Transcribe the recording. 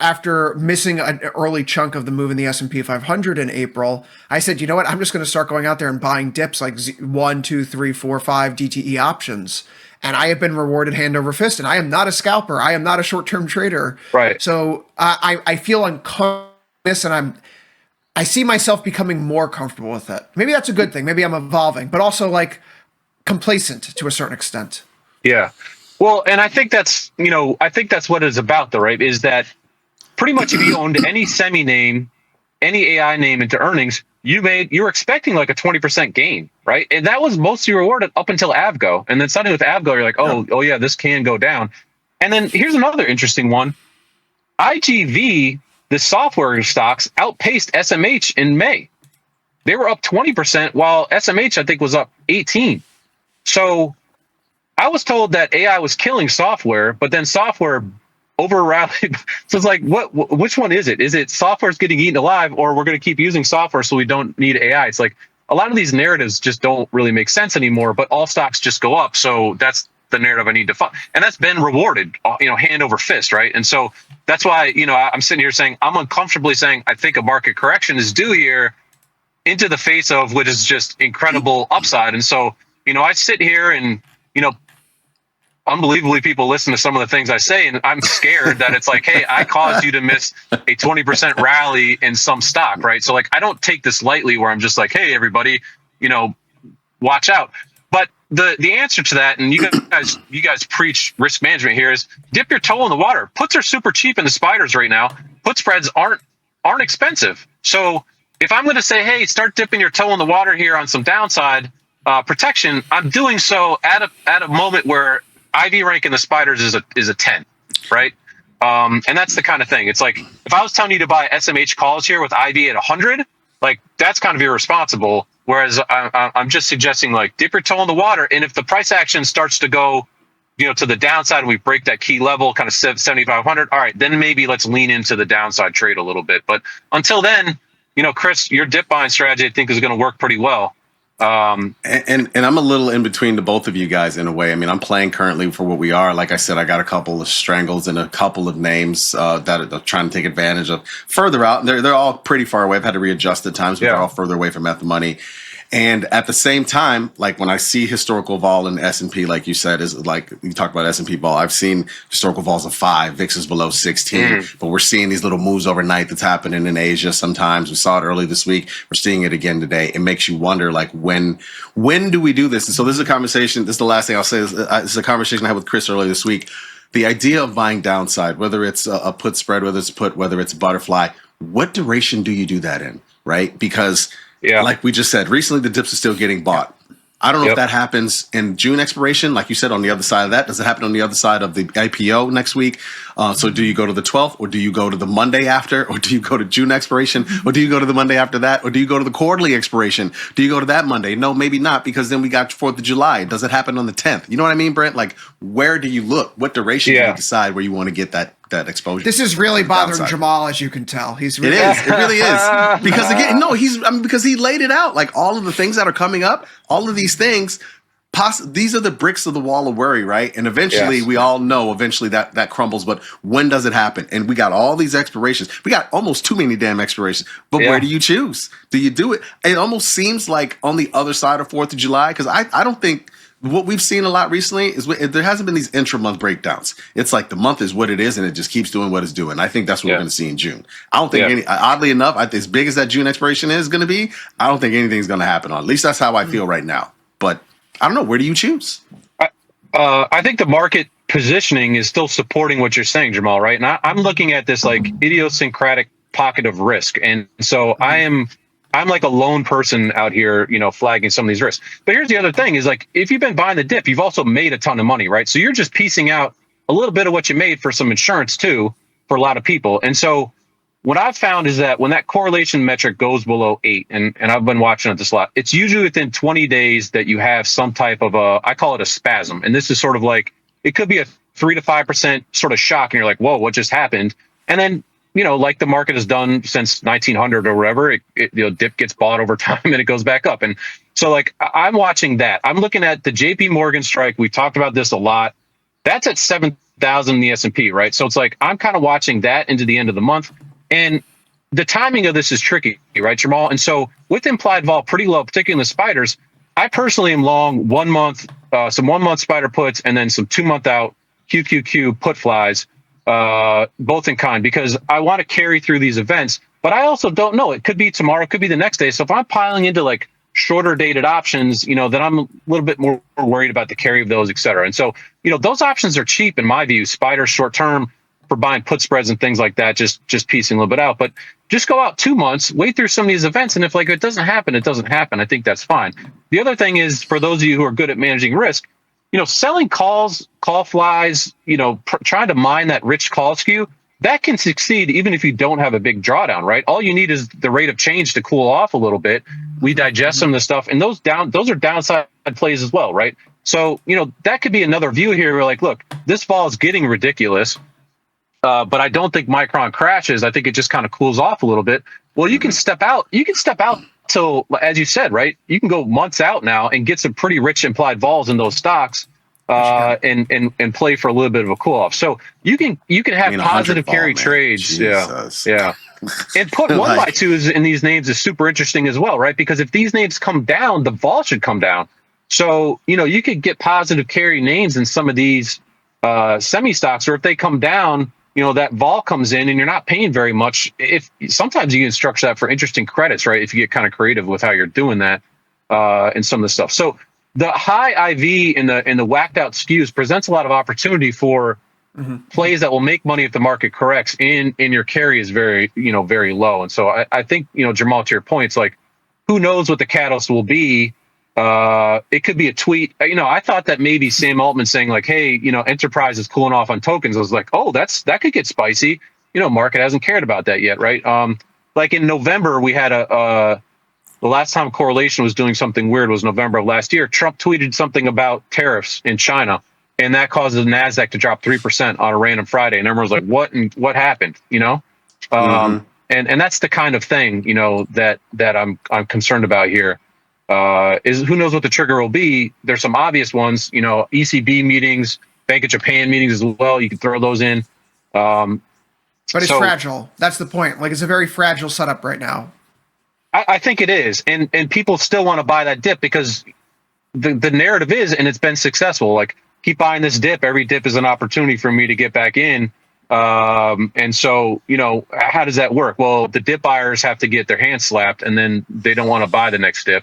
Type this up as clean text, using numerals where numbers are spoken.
after missing an early chunk of the move in the S&P 500 in April, I said, you know what? I'm just going to start going out there and buying dips like 1, 2, 3, 4, 5 DTE options. And I have been rewarded hand over fist. And I am not a scalper. I am not a short-term trader. Right. So I feel uncomfortable and I see myself becoming more comfortable with it. Maybe that's a good thing. Maybe I'm evolving, but also like complacent to a certain extent. Yeah. Well, and I think that's what it's about though, right? Is that pretty much if you owned any semi name, any AI name into earnings, you were expecting like a 20% gain, right? And that was mostly rewarded up until Avgo. And then suddenly with Avgo, you're like, oh yeah, this can go down. And then here's another interesting one. IGV, the software stocks, outpaced SMH in May. They were up 20%, while SMH, I think, was up 18%. So I was told that AI was killing software, but then software over rallied. So it's like, which one is it? Is it software's getting eaten alive, or we're going to keep using software so we don't need AI? It's like a lot of these narratives just don't really make sense anymore, but all stocks just go up. So that's the narrative I need to follow. And that's been rewarded, hand over fist, right? And so that's why, I'm sitting here saying, I'm uncomfortably saying, I think a market correction is due here into the face of what is just incredible upside. And so, I sit here and, unbelievably people listen to some of the things I say, and I'm scared that it's like, hey, I caused you to miss a 20% rally in some stock, right? So like, I don't take this lightly where I'm just like, hey, everybody, watch out. But the answer to that, and you guys preach risk management here, is dip your toe in the water. Puts are super cheap in the spiders right now. Put spreads aren't expensive. So if I'm going to say, hey, start dipping your toe in the water here on some downside protection, I'm doing so at a moment where IV rank in the spiders is a 10, right? And that's the kind of thing. It's like if I was telling you to buy SMH calls here with IV at 100, like that's kind of irresponsible. Whereas I'm just suggesting like dip your toe in the water, and if the price action starts to go, to the downside, and we break that key level, kind of 7,500, all right, then maybe let's lean into the downside trade a little bit. But until then, Chris, your dip buying strategy I think is going to work pretty well. And I'm a little in between the both of you guys in a way. I mean, I'm playing currently for what we are. Like I said, I got a couple of strangles and a couple of names that are trying to take advantage of further out. They're all pretty far away. I've had to readjust at times, but they're all further away from at the money. And at the same time, like when I see historical vol in S&P, like you said, is like you talk about S&P vol, I've seen historical vols of 5, VIX is below 16, but we're seeing these little moves overnight that's happening in Asia. Sometimes we saw it early this week. We're seeing it again today. It makes you wonder, like, when do we do this? And so this is a conversation. This is the last thing I'll say. This is a conversation I had with Chris earlier this week. The idea of buying downside, whether it's a put spread, whether it's put, whether it's butterfly, what duration do you do that in, right? Because like we just said, recently the dips are still getting bought. I don't know if that happens in June expiration, like you said, on the other side of that. Does it happen on the other side of the IPO next week? So do you go to the 12th, or do you go to the Monday after, or do you go to June expiration, or do you go to the Monday after that, or do you go to the quarterly expiration? Do you go to that Monday? No, maybe not, because then we got 4th of July. Does it happen on the 10th? You know what I mean, Brent? Like, where do you look? What duration do you decide where you want to get that exposure? This is really bothering Jermal, as you can tell. He's really It really is. Because again, because he laid it out. Like all of the things that are coming up, all of these things, these are the bricks of the wall of worry, right? And eventually, we all know that crumbles. But when does it happen? And we got all these expirations. We got almost too many damn expirations. But where do you choose? Do you do it? It almost seems like on the other side of 4th of July, because I don't think what we've seen a lot recently is there hasn't been these intra-month breakdowns. It's like the month is what it is, and it just keeps doing what it's doing. I think that's what we're going to see in June. I don't think oddly enough, as big as that June expiration is going to be, I don't think anything's going to happen on. At least that's how I feel right now. But I don't know. Where do you choose? I think the market positioning is still supporting what you're saying, Jermal, right? And I'm looking at this like idiosyncratic pocket of risk. And so I'm like a lone person out here, flagging some of these risks. But here's the other thing is like, if you've been buying the dip, you've also made a ton of money, right? So you're just piecing out a little bit of what you made for some insurance too, for a lot of people. And so what I've found is that when that correlation metric goes below 8, and I've been watching it this a lot, it's usually within 20 days that you have some type of I call it a spasm. And this is sort of like, it could be a 3 to 5% sort of shock. And you're like, whoa, what just happened? And then, like the market has done since 1900 or whatever, dip gets bought over time and it goes back up. And so like, I'm watching that. I'm looking at the JPMorgan strike. We talked about this a lot. That's at 7 1,000 in the S&P, right? So it's like I'm kind of watching that into the end of the month, and the timing of this is tricky, right, Jamal? And so with implied vol pretty low, particularly in the spiders, I personally am long 1 month, some 1 month spider puts, and then some 2 month out QQQ put flies, both in kind, because I want to carry through these events. But I also don't know. It could be tomorrow, it could be the next day. So if I'm piling into like shorter dated options, then I'm a little bit more worried about the carry of those, et cetera. And so, those options are cheap in my view. Spider short term for buying put spreads and things like that, just piecing a little bit out. But just go out 2 months, wait through some of these events. And if like it doesn't happen, it doesn't happen. I think that's fine. The other thing is, for those of you who are good at managing risk, selling calls, call flies, trying to mine that rich call skew, that can succeed even if you don't have a big drawdown, right? All you need is the rate of change to cool off a little bit. We digest some of the stuff, and those are downside plays as well, right? So, that could be another view here. We're like, look, this vol is getting ridiculous, but I don't think Micron crashes. I think it just kind of cools off a little bit. Well, you can step out. You can step out till, as you said, right? You can go months out now and get some pretty rich implied vols in those stocks. And play for a little bit of a cool off. So you can have positive carry trades. Jesus. Yeah. And put 1x2s in these names is super interesting as well, right? Because if these names come down, the vol should come down. So, you could get positive carry names in some of these semi stocks, or if they come down, that vol comes in and you're not paying very much. If sometimes you can structure that for interesting credits, right? If you get kind of creative with how you're doing that and some of the stuff. So the high IV in the whacked out skews presents a lot of opportunity for plays that will make money if the market corrects. In your carry is very very low, and so I think Jamal, to your point, it's like, who knows what the catalyst will be. It could be a tweet. I thought that maybe Sam Altman saying like, hey, Enterprise is cooling off on tokens. I was like, oh, that could get spicy. Market hasn't cared about that yet, right? Like in November we had the last time correlation was doing something weird was November of last year. Trump tweeted something about tariffs in China, and that caused the NASDAQ to drop 3% on a random Friday. And everyone was like, what? And what happened? And that's the kind of thing, that I'm concerned about here. Is who knows what the trigger will be. There's some obvious ones, ECB meetings, Bank of Japan meetings as well. You can throw those in. But it's fragile. That's the point. Like, it's a very fragile setup right now. I think it is, and people still want to buy that dip because the narrative is, and it's been successful. Like, keep buying this dip. Every dip is an opportunity for me to get back in. And so, how does that work? Well, the dip buyers have to get their hands slapped, and then they don't want to buy the next dip.